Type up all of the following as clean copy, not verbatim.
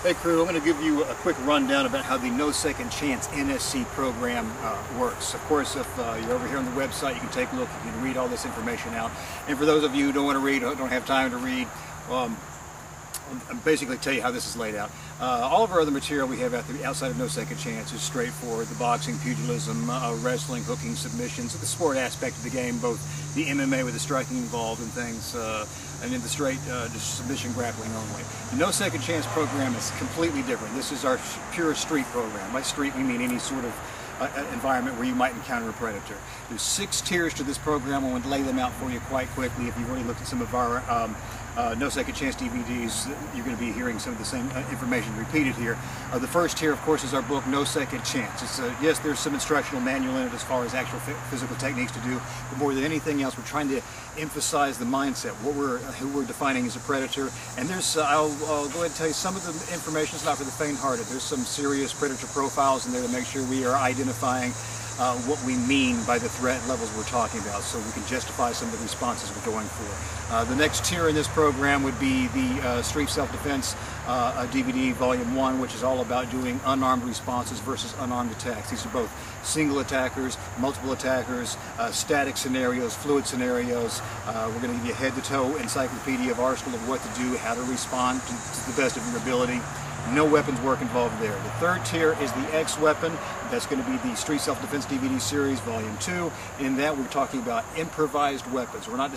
Hey crew, I'm going to give you a quick rundown about how the No Second Chance NSC program works. Of course, if you're over here on the website, you can take a look, you can read all this information out. And for those of you who don't want to read, don't have time to read, I'll basically tell you how this is laid out. All of our other material we have outside of No Second Chance is straightforward. The boxing, pugilism, wrestling, hooking, submissions, the sport aspect of the game, both the MMA with the striking involved and things, and then the straight just submission grappling only. The No Second Chance program is completely different. This is our pure street program. By street we mean any sort of environment where you might encounter a predator. There's 6 tiers to this program. I want to lay them out for you quite quickly. If you've already looked at some of our No Second Chance DVDs, you're going to be hearing some of the same information repeated here. The first tier, of course, is our book, No Second Chance. It's yes, there's some instructional manual in it as far as actual physical techniques to do, but more than anything else, we're trying to emphasize the mindset, who we're defining as a predator. And there's, I'll go ahead and tell you, some of the information is not for the faint-hearted. There's some serious predator profiles in there to make sure we are identifying what we mean by the threat levels we're talking about, so we can justify some of the responses we're going for. The next tier in this program would be the Street Self-Defense DVD Volume 1, which is all about doing unarmed responses versus unarmed attacks. These are both single attackers, multiple attackers, static scenarios, fluid scenarios. We're going to give you a head-to-toe encyclopedia of arsenal of what to do, how to respond to the best of your ability. No weapons work involved there. The third tier is the X weapon. That's going to be the Street Self-Defense DVD series, Volume 2. In that, we're talking about improvised weapons. We're not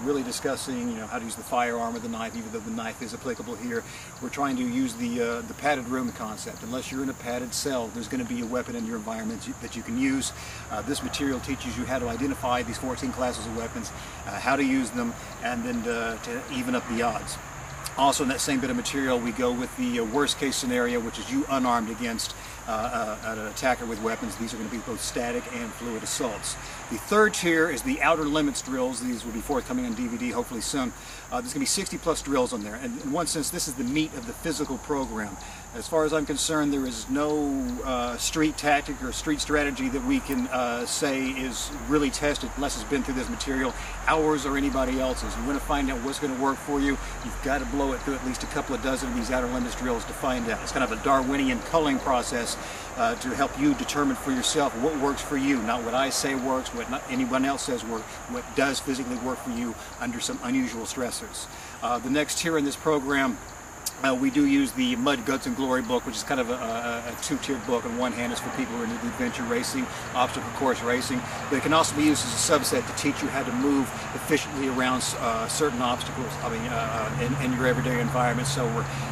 really discussing, how to use the firearm or the knife, even though the knife is applicable here. We're trying to use the padded room concept. Unless you're in a padded cell, there's going to be a weapon in your environment that you can use. This material teaches you how to identify these 14 classes of weapons, how to use them, and then to even up the odds. Also in that same bit of material, we go with the worst case scenario, which is you unarmed against an attacker with weapons. These are going to be both static and fluid assaults. The third tier is the outer limits drills. These will be forthcoming on DVD hopefully soon. There's going to be 60 plus drills on there, and in one sense this is the meat of the physical program. As far as I'm concerned, there is no street tactic or street strategy that we can say is really tested unless it's been through this material, ours or anybody else's. You want to find out what's going to work for you, you've got to blow it through at least a couple of dozen of these outer limits drills to find out. It's kind of a Darwinian culling process to help you determine for yourself what works for you, not what I say works, what not anyone else says works, what does physically work for you under some unusual stressors. The next tier in this program, we do use the Mud, Guts, and Glory book, which is kind of a two-tiered book. On one hand, it's for people who are into adventure racing, obstacle course racing, but it can also be used as a subset to teach you how to move efficiently around certain obstacles in your everyday environment. So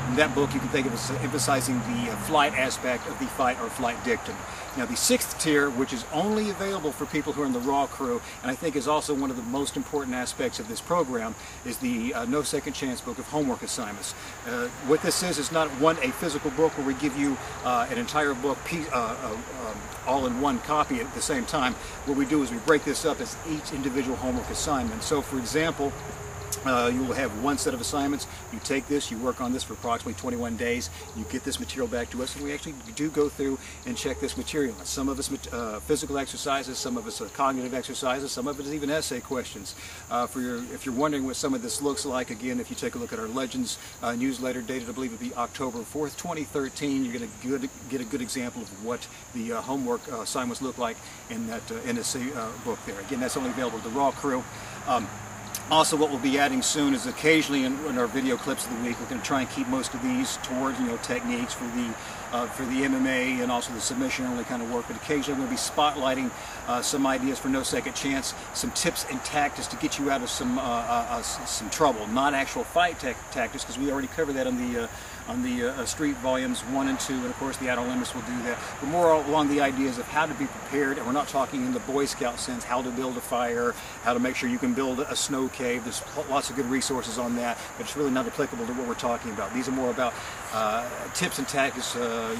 in that book, you can think of it as emphasizing the flight aspect of the fight or flight dictum. Now, the 6th tier, which is only available for people who are in the raw crew, and I think is also one of the most important aspects of this program, is the No Second Chance book of homework assignments. What this is not a physical book where we give you an entire book all in one copy at the same time. What we do is we break this up as each individual homework assignment. So, for example, you will have one set of assignments. You take this, you work on this for approximately 21 days, you get this material back to us, and we actually do go through and check this material. Some of it's physical exercises, some of it's cognitive exercises, some of it is even essay questions. If you're wondering what some of this looks like, again, if you take a look at our Legends newsletter dated, I believe, it'll be October 4th, 2013, you're going to get a good example of what the homework assignments look like in that NSC book there. Again, that's only available to the raw crew. Also, what we'll be adding soon is occasionally in our video clips of the week, we're going to try and keep most of these towards techniques for the MMA and also the submission only kind of work. But occasionally we'll be spotlighting some ideas for No Second Chance, some tips and tactics to get you out of some trouble. Not actual fight tactics, because we already covered that on the Street Volumes 1 and 2, and of course the Outer Limits will do that. But more along the ideas of how to be prepared, and we're not talking in the Boy Scout sense, how to build a fire, how to make sure you can build a snow cave. There's lots of good resources on that, but it's really not applicable to what we're talking about. These are more about tips and tactics, a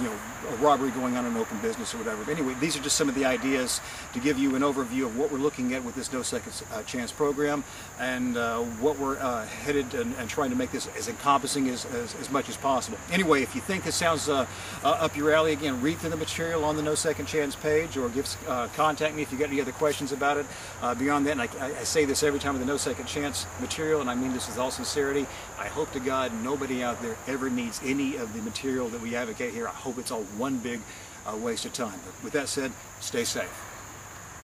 robbery going on in open business or whatever. But anyway, these are just some of the ideas to give you an overview of what we're looking at with this No Second Chance program, and what we're headed and trying to make this as encompassing as much as possible. possible. Anyway, if you think this sounds up your alley, again, read through the material on the No Second Chance page, or contact me if you got any other questions about it. Beyond that, and I say this every time with the No Second Chance material, and I mean this with all sincerity, I hope to God nobody out there ever needs any of the material that we advocate here. I hope it's all one big waste of time. But with that said, stay safe.